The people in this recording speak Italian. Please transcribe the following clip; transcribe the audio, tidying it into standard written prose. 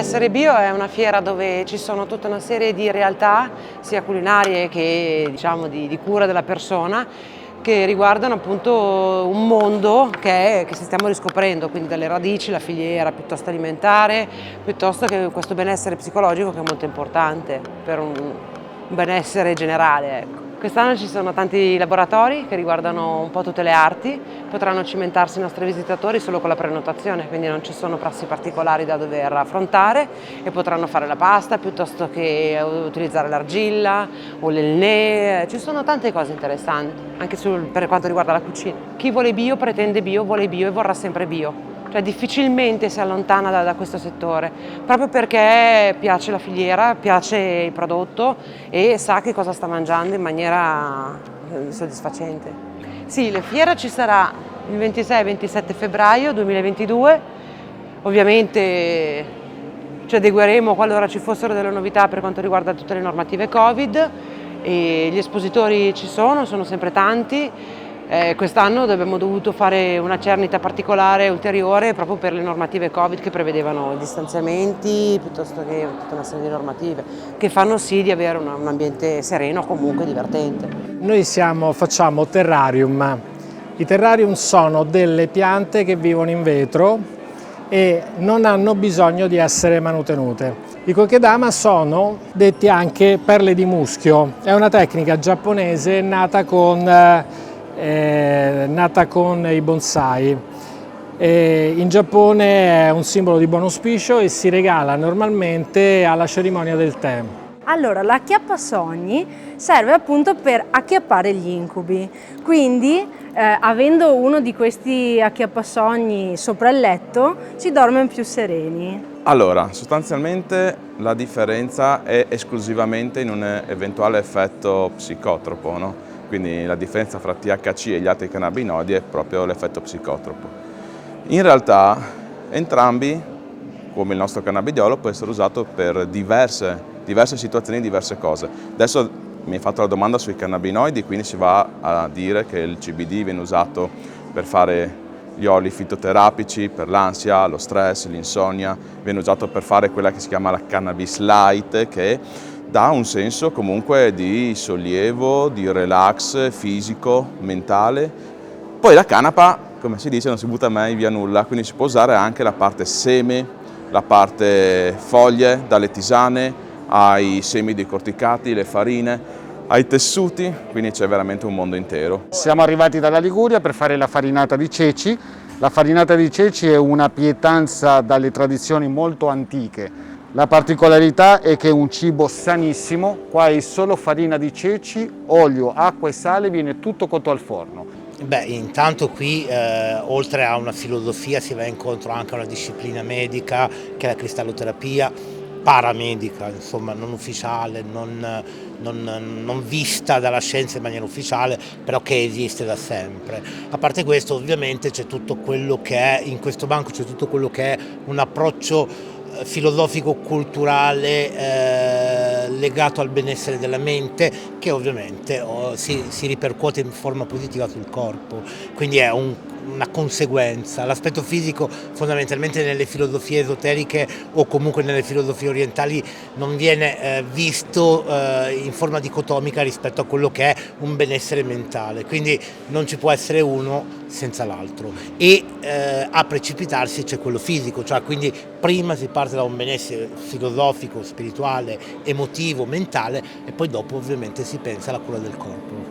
Benessere Bio è una fiera dove ci sono tutta una serie di realtà, sia culinarie che diciamo di cura della persona, che riguardano appunto un mondo che stiamo riscoprendo, quindi dalle radici, la filiera piuttosto alimentare, piuttosto che questo benessere psicologico che è molto importante per un benessere generale, ecco. Quest'anno ci sono tanti laboratori che riguardano un po' tutte le arti, potranno cimentarsi i nostri visitatori solo con la prenotazione, quindi non ci sono passi particolari da dover affrontare e potranno fare la pasta piuttosto che utilizzare l'argilla o l'elné, ci sono tante cose interessanti, anche per quanto riguarda la cucina. Chi vuole bio pretende bio, vuole bio e vorrà sempre bio. Cioè difficilmente si allontana da questo settore, proprio perché piace la filiera, piace il prodotto e sa che cosa sta mangiando in maniera soddisfacente. Sì, la fiera ci sarà il 26 e 27 febbraio 2022, ovviamente ci adegueremo qualora ci fossero delle novità per quanto riguarda tutte le normative Covid e gli espositori ci sono sempre tanti. Quest'anno abbiamo dovuto fare una cernita particolare ulteriore proprio per le normative Covid che prevedevano i distanziamenti piuttosto che tutta una serie di normative che fanno sì di avere un ambiente sereno, comunque divertente. Noi facciamo terrarium. I terrarium sono delle piante che vivono in vetro e non hanno bisogno di essere manutenute. I kokedama sono detti anche perle di muschio, è una tecnica giapponese nata con i bonsai. In Giappone è un simbolo di buon auspicio e si regala normalmente alla cerimonia del tè. Allora, l'acchiappasogni serve appunto per acchiappare gli incubi, quindi avendo uno di questi acchiappasogni sopra il letto si dorme più sereni. Allora, sostanzialmente la differenza è esclusivamente in un eventuale effetto psicotropo, no? Quindi la differenza fra THC e gli altri cannabinoidi è proprio l'effetto psicotropo. In realtà entrambi, come il nostro cannabidiolo, può essere usato per diverse situazioni, diverse cose. Adesso mi hai fatto la domanda sui cannabinoidi, quindi si va a dire che il CBD viene usato per fare gli oli fitoterapici, per l'ansia, lo stress, l'insonnia, viene usato per fare quella che si chiama la cannabis light, che dà un senso comunque di sollievo, di relax fisico, mentale. Poi la canapa, come si dice, non si butta mai via nulla, quindi si può usare anche la parte seme, la parte foglie, dalle tisane ai semi decorticati, le farine, ai tessuti, quindi c'è veramente un mondo intero. Siamo arrivati dalla Liguria per fare la farinata di ceci. La farinata di ceci è una pietanza dalle tradizioni molto antiche. La particolarità è che è un cibo sanissimo, qua è solo farina di ceci, olio, acqua e sale, viene tutto cotto al forno. Beh, intanto qui oltre a una filosofia si va incontro anche a una disciplina medica che è la cristalloterapia, paramedica, insomma non ufficiale, non vista dalla scienza in maniera ufficiale, però che esiste da sempre. A parte questo ovviamente c'è tutto quello che è, in questo banco c'è tutto quello che è un approccio filosofico-culturale legato al benessere della mente, che ovviamente si ripercuote in forma positiva sul corpo, quindi è una conseguenza. L'aspetto fisico fondamentalmente nelle filosofie esoteriche o comunque nelle filosofie orientali non viene visto in forma dicotomica rispetto a quello che è un benessere mentale, quindi non ci può essere uno senza l'altro e a precipitarsi c'è quello fisico, cioè quindi prima si parte da un benessere filosofico, spirituale, emotivo, mentale e poi dopo ovviamente si pensa alla cura del corpo.